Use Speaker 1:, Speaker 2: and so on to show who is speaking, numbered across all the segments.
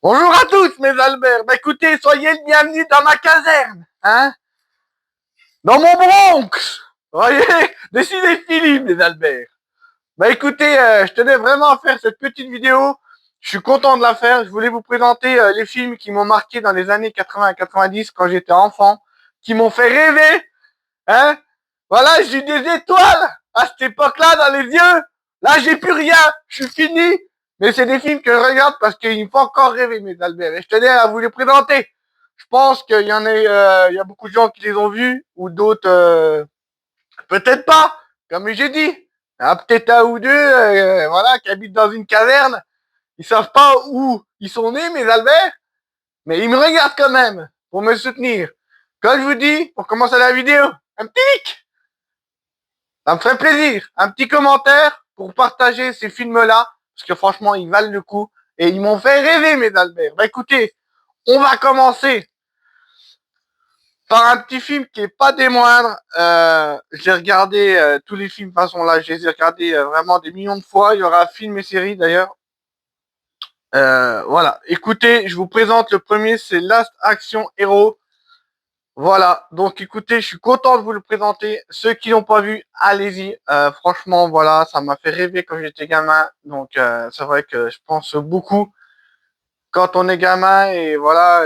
Speaker 1: Bonjour à tous, mes Albert. Bah écoutez, soyez le bienvenu dans ma caserne, hein, dans mon Bronx. Voyez, décidez Philippe, mes Albert. Bah écoutez, je tenais vraiment à faire cette petite vidéo. Je suis content de la faire. Je voulais vous présenter les films qui m'ont marqué dans les années 80 et 90 quand j'étais enfant, qui m'ont fait rêver, hein. Voilà, j'ai eu des étoiles à cette époque-là dans les yeux. Là, j'ai plus rien. Je suis fini. Mais c'est des films que je regarde parce qu'ils me font encore rêver, mes Albert. Et je tenais à vous les présenter. Je pense qu'il y en a, il y a beaucoup de gens qui les ont vus ou d'autres, peut-être pas. Comme j'ai dit, peut-être un ou deux, voilà, qui habitent dans une caverne. Ils savent pas où ils sont nés, mes Albert, mais ils me regardent quand même pour me soutenir. Comme je vous dis, pour commencer la vidéo, un petit like. Ça me ferait plaisir. Un petit commentaire pour partager ces films-là, parce que franchement, ils valent le coup. Et ils m'ont fait rêver, mes Albert. Bah écoutez, on va commencer par un petit film qui est pas des moindres. J'ai regardé tous les films de façon là, je les ai regardés vraiment des millions de fois. Il y aura film et série d'ailleurs. Voilà. Écoutez, je vous présente le premier, c'est Last Action Hero. Voilà, donc écoutez, je suis content de vous le présenter. Ceux qui l'ont pas vu, allez-y. Franchement, voilà, ça m'a fait rêver quand j'étais gamin. Donc c'est vrai que je pense beaucoup quand on est gamin et voilà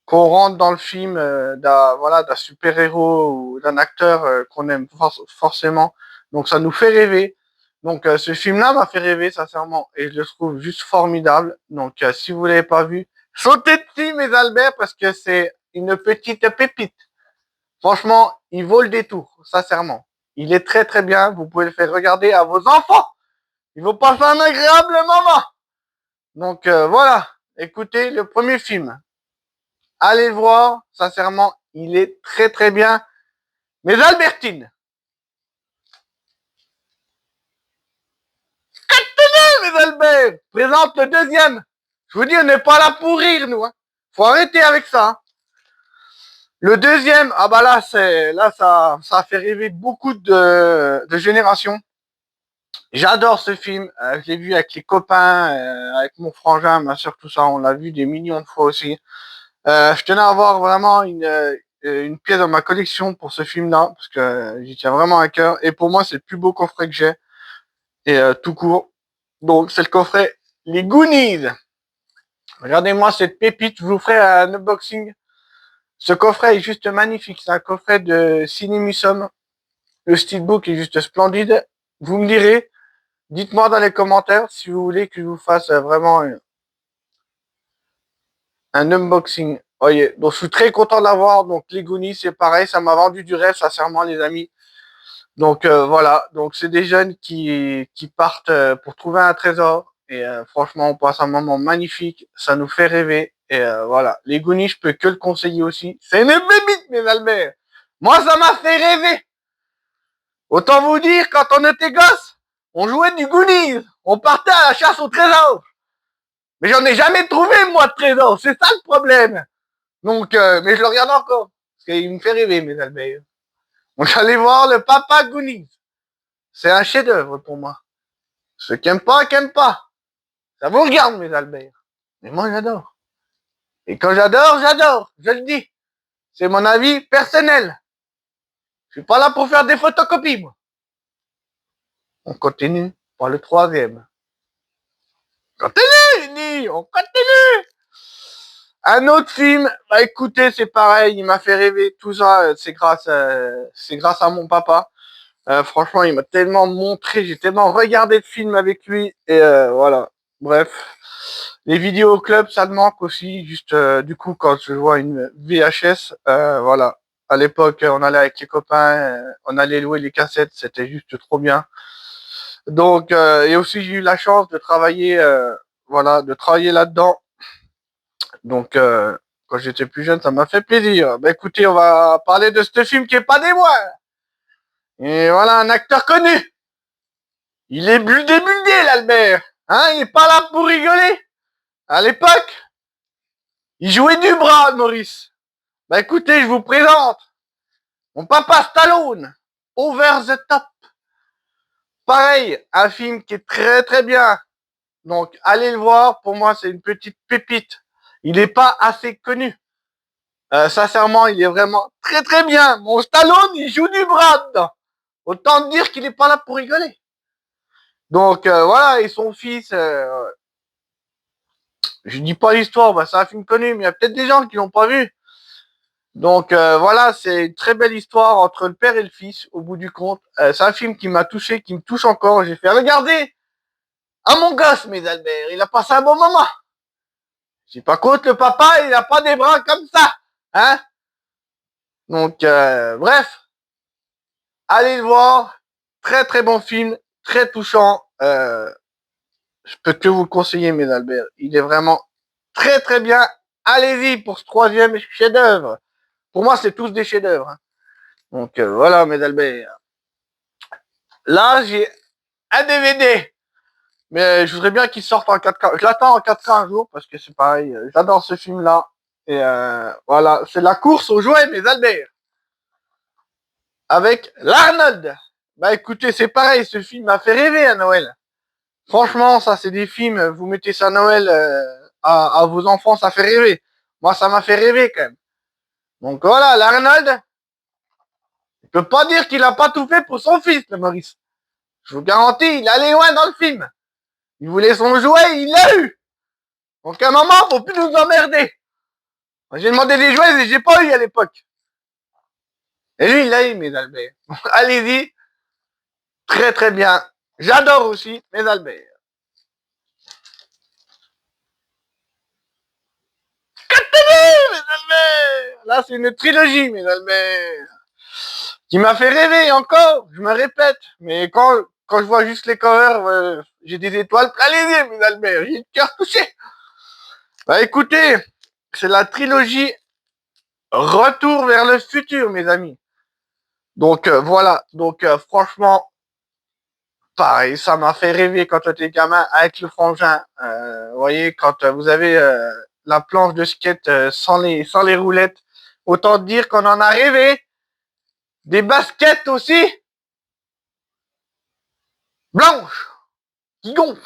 Speaker 1: qu'on rentre dans le film d'un super-héros ou d'un acteur qu'on aime forcément. Donc ça nous fait rêver. Donc ce film-là m'a fait rêver sincèrement et je le trouve juste formidable. Donc si vous l'avez pas vu, sautez dessus mes Albert parce que c'est une petite pépite. Franchement, il vaut le détour, sincèrement. Il est très très bien. Vous pouvez le faire regarder à vos enfants. Ils vont passer un agréable moment. Donc voilà. Écoutez, le premier film. Allez le voir. Sincèrement, il est très très bien. Mais Albertine, mes Albert, présente le deuxième. Je vous dis, on n'est pas là pour rire, nous. Hein. Faut arrêter avec ça. Hein. Le deuxième, ah bah là ça a fait rêver beaucoup de générations. J'adore ce film. Je l'ai vu avec les copains, avec mon frangin, ma soeur, tout ça. On l'a vu des millions de fois aussi. Je tenais à avoir vraiment une pièce dans ma collection pour ce film-là, parce que j'y tiens vraiment à cœur. Et pour moi, c'est le plus beau coffret que j'ai, et tout court. Donc, c'est le coffret Les Goonies. Regardez-moi cette pépite. Je vous ferai un unboxing. Ce coffret est juste magnifique. C'est un coffret de Cinémusum. Le steelbook est juste splendide. Vous me direz. Dites-moi dans les commentaires si vous voulez que je vous fasse vraiment un unboxing. Voyez, donc je suis très content de l'avoir. Donc les Goonies, c'est pareil, ça m'a vendu du rêve, sincèrement, les amis. Donc voilà, donc c'est des jeunes qui partent pour trouver un trésor. Et franchement, on passe un moment magnifique, ça nous fait rêver. Et voilà, les Goonies, je peux que le conseiller aussi. C'est une bébite, mes Albert. Moi, ça m'a fait rêver. Autant vous dire, quand on était gosse, on jouait du Goonies. On partait à la chasse au trésor. Mais j'en ai jamais trouvé, moi, de trésor. C'est ça le problème. Donc, mais je le regarde encore. Parce qu'il me fait rêver, mes Albert. Donc, allez voir le Papa Goonies. C'est un chef-d'œuvre pour moi. Ceux qui aiment pas, qui aiment pas. Ça vous regarde, mes Albert. Mais moi, j'adore. Et quand j'adore, j'adore. Je le dis. C'est mon avis personnel. Je suis pas là pour faire des photocopies, moi. On continue par le troisième. Continue, on continue. Un autre film, bah écoutez, c'est pareil, il m'a fait rêver. Tout ça, c'est grâce à mon papa. Franchement, il m'a tellement montré, j'ai tellement regardé de films avec lui. Et voilà. Bref. Les vidéos au club, ça me manque aussi. Juste, du coup, quand je vois une VHS, voilà. À l'époque, on allait avec les copains, on allait louer les cassettes, c'était juste trop bien. Donc, et aussi, j'ai eu la chance de travailler, voilà, de travailler là-dedans. Donc, quand j'étais plus jeune, ça m'a fait plaisir. Bah écoutez, on va parler de ce film qui est pas des moindres. Et voilà, un acteur connu. Il est buldé, l'Albert. Hein, il est pas là pour rigoler. À l'époque, il jouait du bras, Maurice. Bah écoutez, je vous présente mon papa Stallone. Over the Top. Pareil, un film qui est très très bien. Donc, allez le voir. Pour moi, c'est une petite pépite. Il n'est pas assez connu. Sincèrement, il est vraiment très très bien. Mon Stallone, il joue du bras dedans. Autant dire qu'il n'est pas là pour rigoler. Donc voilà, et son fils, je dis pas l'histoire, bah, c'est un film connu, mais il y a peut-être des gens qui l'ont pas vu. Donc voilà, c'est une très belle histoire entre le père et le fils, au bout du compte. C'est un film qui m'a touché, qui me touche encore. J'ai fait regarder à mon gosse, mes Albert, il a passé un bon moment. J'ai pas contre le papa, il a pas des bras comme ça, hein. Donc bref, allez le voir. Très très bon film, très touchant. Je peux que vous le conseiller, mes Albert. Il est vraiment très très bien. Allez-y pour ce troisième chef-d'œuvre. Pour moi, c'est tous des chefs-d'œuvre, hein. Donc voilà, mes Albert. Là, j'ai un DVD. Mais je voudrais bien qu'il sorte en 4K. Je l'attends en 4K un jour parce que c'est pareil. J'adore ce film-là. Et voilà, c'est la course aux jouets, mes Albert. Avec l'Arnold. Bah écoutez, c'est pareil. Ce film m'a fait rêver à Noël. Franchement, ça, c'est des films. Vous mettez ça à Noël à vos enfants, ça fait rêver. Moi, ça m'a fait rêver quand même. Donc voilà, l'Arnold. Je peux pas dire qu'il a pas tout fait pour son fils, le Maurice. Je vous garantis, il allait loin dans le film. Il voulait son jouet, il l'a eu. Donc à un moment, faut plus nous emmerder. J'ai demandé des jouets et j'ai pas eu à l'époque. Et lui, il l'a eu, mes Albert. Allez-y. Très très bien. J'adore aussi mes Albert. Mes Albert. Là, c'est une trilogie, mes Albert. Qui m'a fait rêver encore. Je me répète. Mais quand je vois juste les covers, j'ai des étoiles. Allez-y, mes Albert. J'ai le cœur touché. Bah écoutez, c'est la trilogie Retour vers le futur, mes amis. Donc voilà. Donc franchement, pareil, ça m'a fait rêver quand j'étais gamin avec le frangin. Vous voyez, quand vous avez la planche de skate sans les roulettes, autant dire qu'on en a rêvé. Des baskets aussi blanches qui gonflent,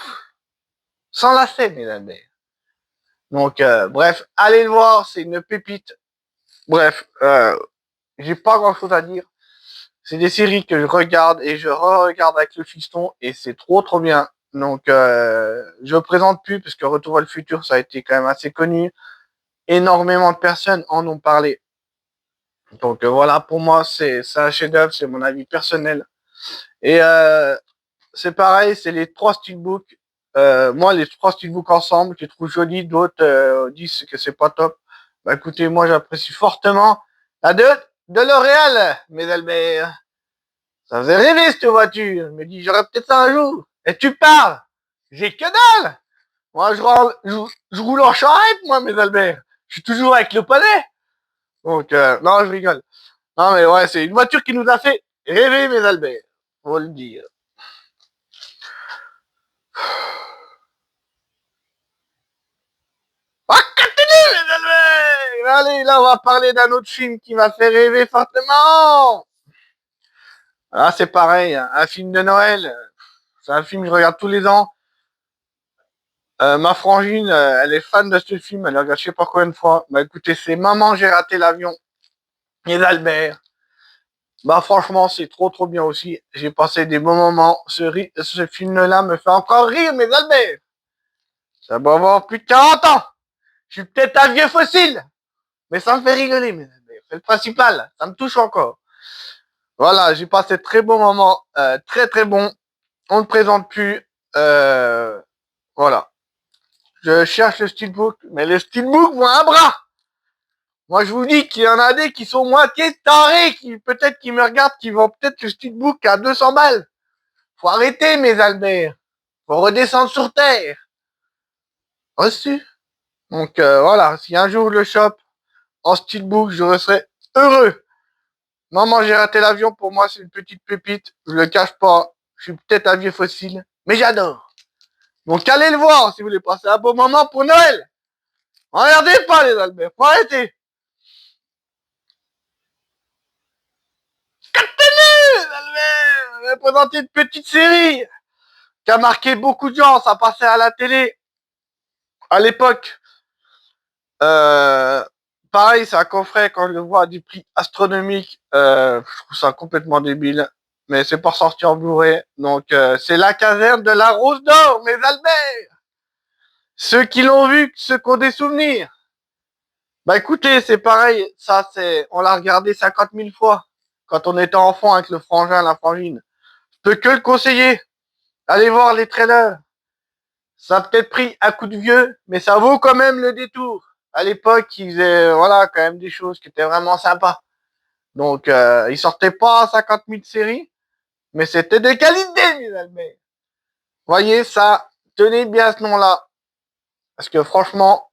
Speaker 1: sans lacets, mesdames. Donc bref, allez le voir, c'est une pépite. Bref, j'ai pas grand chose à dire. C'est des séries que je regarde et je re-regarde avec le fiston et c'est trop trop bien. Donc je présente plus parce que Retour vers le futur ça a été quand même assez connu. Énormément de personnes en ont parlé. Donc voilà, pour moi c'est un chef-d'œuvre, c'est mon avis personnel. Et c'est pareil, c'est les trois steelbooks. Moi les trois steelbooks ensemble, je les trouve jolis, d'autres disent que c'est pas top. Bah écoutez, moi j'apprécie fortement la de L'Oréal, mes Albert. Ça faisait rêver cette voiture. Je me dis, j'aurais peut-être ça un jour. Et tu parles. J'ai que dalle. Moi, je roule en charrette, moi, mes Albert. Je suis toujours avec le poney. Donc, non, je rigole. Non, mais ouais, c'est une voiture qui nous a fait rêver, mes Albert. Faut le dire. Ah, continue, mes Albert. Allez, là, on va parler d'un autre film qui m'a fait rêver fortement. Ah, c'est pareil, hein, un film de Noël. C'est un film que je regarde tous les ans. Ma frangine, elle est fan de ce film, elle l'a regardé je sais pas combien de fois. Bah écoutez, c'est Maman, j'ai raté l'avion. Et d'Albert. Bah franchement, c'est trop trop bien aussi. J'ai passé des bons moments. Ce film-là me fait encore rire, mes Albert. Ça va avoir plus de 40 ans. Je suis peut-être un vieux fossile. Mais ça me fait rigoler, mes Albert. C'est le principal. Ça me touche encore. Voilà, j'ai passé de très bons moments. Très très bon. On ne présente plus. Voilà. Je cherche le steelbook, mais le steelbook voit un bras. Moi, je vous dis qu'il y en a des qui sont moitié tarés, qui peut-être qui me regardent, qui vont peut-être le steelbook à 200 balles. Faut arrêter, mes Albert. Faut redescendre sur terre. Reçu. Donc voilà, si un jour je le chope en steelbook, je serai heureux. Maman, j'ai raté l'avion. Pour moi, c'est une petite pépite. Je le cache pas. Je suis peut-être un vieux fossile, mais j'adore. Donc allez le voir si vous voulez passer un bon moment pour Noël. Regardez pas les Albert. Faut arrêter. Albert, on va présenter une petite série. qui a marqué beaucoup de gens. Ça passait à la télé à l'époque. Euh, Pareil, c'est un coffret, quand je le vois à du prix astronomique, je trouve ça complètement débile. Mais c'est pas sorti en Blu-ray. Donc, c'est la caserne de la Rose d'Or, mes Albert. Ceux qui l'ont vu, ceux qui ont des souvenirs. Bah écoutez, c'est pareil. Ça, on l'a regardé 50 000 fois. Quand on était enfant avec le frangin, la frangine. Je peux que le conseiller. Allez voir les trailers. Ça a peut-être pris un coup de vieux, mais ça vaut quand même le détour. À l'époque, ils faisaient, voilà, quand même des choses qui étaient vraiment sympas. Donc, ils sortaient pas 50 000 séries, mais c'était de qualité, mes amis. Voyez, ça, tenez bien ce nom-là. Parce que franchement,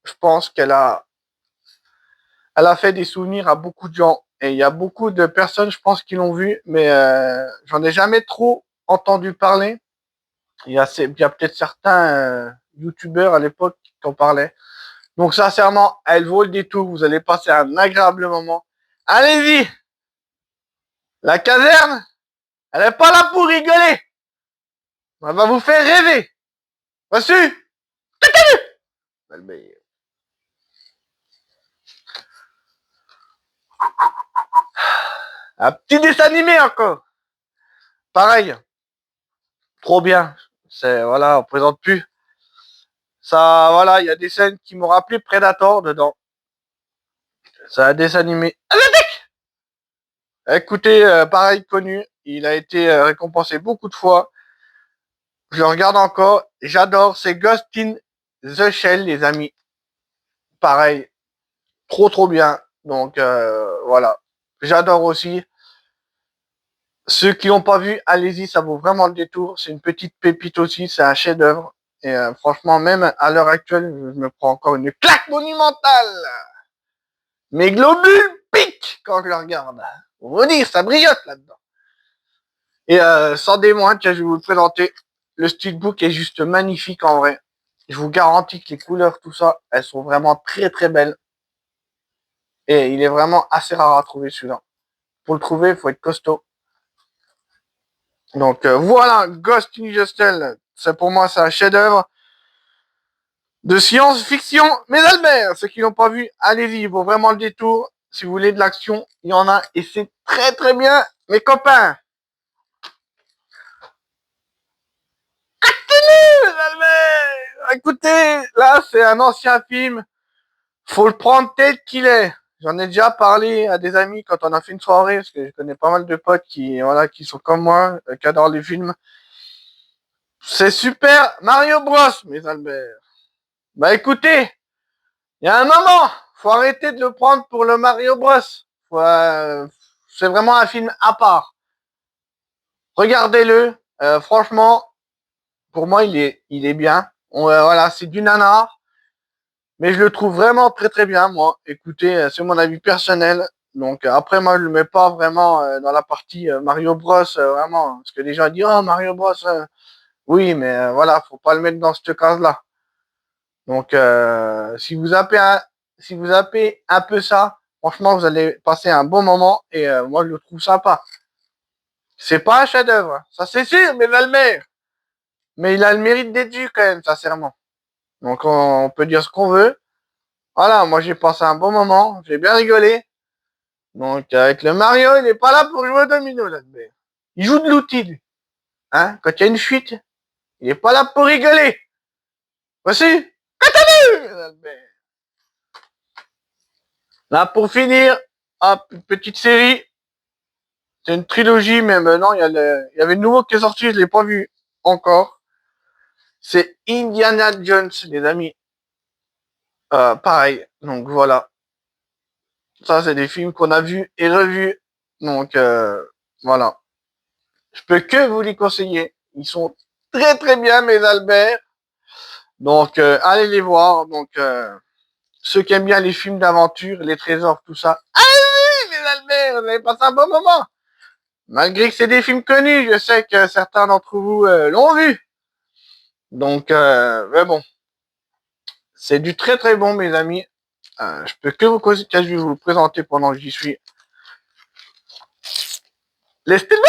Speaker 1: je pense elle a fait des souvenirs à beaucoup de gens. Et il y a beaucoup de personnes, je pense, qui l'ont vu, mais j'en ai jamais trop entendu parler. Il y a peut-être certains youtubeurs à l'époque qui en parlaient. Donc sincèrement, elle vaut le détour. Vous allez passer un agréable moment. Allez-y. La caserne, elle n'est pas là pour rigoler. Elle va vous faire rêver. Reçu. Un petit dessin animé encore. Pareil. Trop bien. C'est, voilà, on présente plus. Ça, voilà, il y a des scènes qui m'ont rappelé Predator dedans. C'est un dessin animé. Écoutez, pareil, connu. Il a été récompensé beaucoup de fois. Je le regarde encore. J'adore. C'est Ghost in the Shell, les amis. Pareil. Trop bien. Donc, voilà. J'adore aussi. Ceux qui l'ont pas vu, allez-y, ça vaut vraiment le détour. C'est une petite pépite aussi. C'est un chef-d'œuvre. Et franchement, même à l'heure actuelle, je me prends encore une claque monumentale. Mes globules piquent quand je le regarde. Pour vous dire, ça brillote là-dedans. Et sans des moindres, je vais vous le présenter. Le steelbook est juste magnifique en vrai. Je vous garantis que les couleurs, tout ça, elles sont vraiment très belles. Et il est vraiment assez rare à trouver celui-là. Pour le trouver, il faut être costaud. Donc voilà, Ghost in the Shell. C'est pour moi, c'est un chef-d'œuvre de science-fiction. Mais Albert, ceux qui l'ont pas vu, allez-y, il vaut vraiment le détour. Si vous voulez de l'action, il y en a et c'est très bien, mes copains. Écoutez, là, c'est un ancien film. Faut le prendre tel qu'il est. J'en ai déjà parlé à des amis quand on a fait une soirée, parce que je connais pas mal de potes qui, voilà, qui sont comme moi, qui adorent les films. C'est super Mario Bros, mes Albert. Bah écoutez, il y a un moment, faut arrêter de le prendre pour le Mario Bros. C'est vraiment un film à part. Regardez-le. Franchement, pour moi, il est bien. Voilà, c'est du nanar. Mais je le trouve vraiment très bien, moi. Écoutez, c'est mon avis personnel. Donc après, moi, je le mets pas vraiment dans la partie Mario Bros, vraiment. Parce que les gens disent, oh, Mario Bros. Oui, mais voilà, faut pas le mettre dans cette case-là. Donc, si vous zappez un peu ça, franchement, vous allez passer un bon moment. Et moi, je le trouve sympa. C'est pas un chef-d'œuvre, hein. Ça c'est sûr, mais Valmer. Mais il a le mérite d'être vu quand même, sincèrement. Donc, on peut dire ce qu'on veut. Voilà, moi j'ai passé un bon moment, j'ai bien rigolé. Donc avec le Mario, il est pas là pour jouer au domino là-dedans. Il joue de l'outil, lui. Hein, quand il y a une fuite, il est pas là pour rigoler. Voici. Là pour finir, hop, une petite série. C'est une trilogie, mais maintenant il y avait le nouveau qui est sorti, je l'ai pas vu encore. C'est Indiana Jones, les amis. Pareil. Donc voilà. Ça, c'est des films qu'on a vus et revus. Donc voilà. Je peux que vous les conseiller. Ils sont très bien, mes Albert. Donc, allez les voir. Donc, ceux qui aiment bien les films d'aventure, les trésors, tout ça. Allez, mes Albert, vous avez passé un bon moment. Malgré que c'est des films connus, je sais que certains d'entre vous l'ont vu. Donc, mais bon, c'est du très bon, mes amis. Je peux que vous conseiller, je vais vous le présenter pendant que j'y suis. Les Steelbook.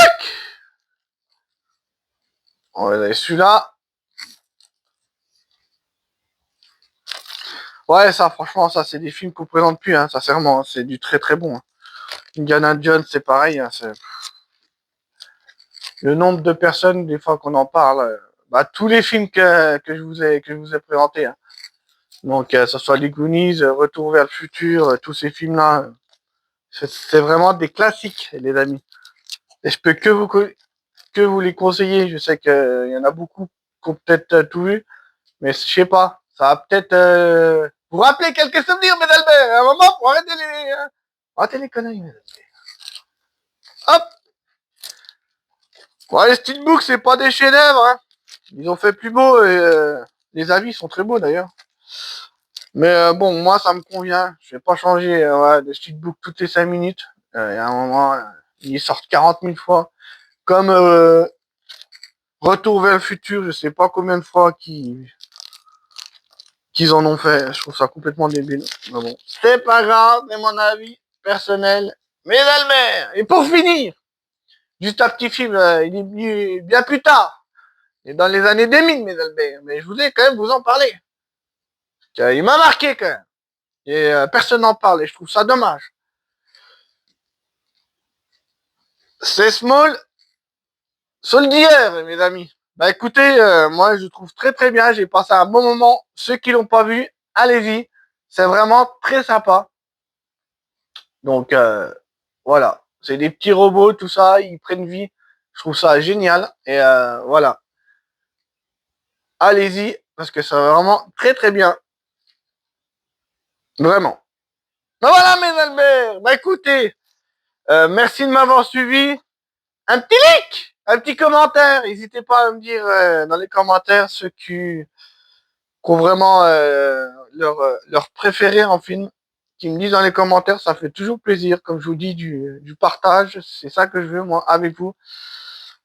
Speaker 1: Ouais, et celui-là, ouais, ça, franchement, ça, c'est des films qu'on présente plus, hein, sincèrement, c'est du très très bon. Hein. Indiana Jones, c'est pareil, hein, le nombre de personnes, des fois qu'on en parle, bah, tous les films que je vous ai présentés, hein. Donc, que ce soit les Goonies, Retour vers le futur, tous ces films-là, c'est vraiment des classiques, les amis. Et je peux que vous les conseiller. Je sais qu'il y en a beaucoup qui ont peut-être tout vu, mais je sais pas. Ça va peut-être vous rappeler quelques souvenirs, mes Albert. À un moment, faut arrêter les conneries, mes Albert. Hop. Ouais, les steelbooks, c'est pas des chefs-d'œuvre. Hein. Ils ont fait plus beau et les avis sont très beaux d'ailleurs. Mais bon, moi, ça me convient. Je vais pas changer de steelbook toutes les 5 minutes. Il y a un moment, ils sortent 40 000 fois. Comme Retour vers le futur, je sais pas combien de fois qu'ils en ont fait. Je trouve ça complètement débile. Mais bon, c'est pas grave, c'est mon avis personnel. Mais Albert, et pour finir, juste un petit film, il est venu bien plus tard. Et dans les années 2000, mes Albert. Mais je voulais quand même vous en parler. Il m'a marqué quand même. Et personne n'en parle et je trouve ça dommage. C'est Small Soldier, mes amis. Bah écoutez, moi je trouve très très bien. J'ai passé un bon moment. Ceux qui l'ont pas vu, allez-y. C'est vraiment très sympa. Donc voilà, c'est des petits robots, tout ça, ils prennent vie. Je trouve ça génial. Et voilà, allez-y parce que c'est vraiment très très bien, vraiment. Ben voilà, mes Albert. Bah écoutez, merci de m'avoir suivi. Un petit like, un petit commentaire. N'hésitez pas à me dire dans les commentaires ceux qui ont vraiment leur préféré en film. Qui me disent dans les commentaires, ça fait toujours plaisir. Comme je vous dis, du partage. C'est ça que je veux, moi, avec vous.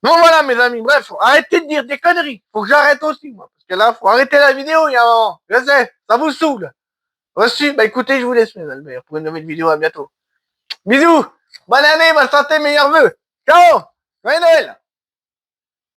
Speaker 1: Bon, voilà, mes amis. Bref, arrêtez de dire des conneries. Faut que j'arrête aussi, moi. Parce que là, faut arrêter la vidéo, il y a un moment. Je sais, ça vous saoule. Reçu. Bah, écoutez, je vous laisse, mes amis, pour une nouvelle vidéo. À bientôt. Bisous. Bonne année, bonne santé, meilleurs vœux. Ciao. Joyeux Noël.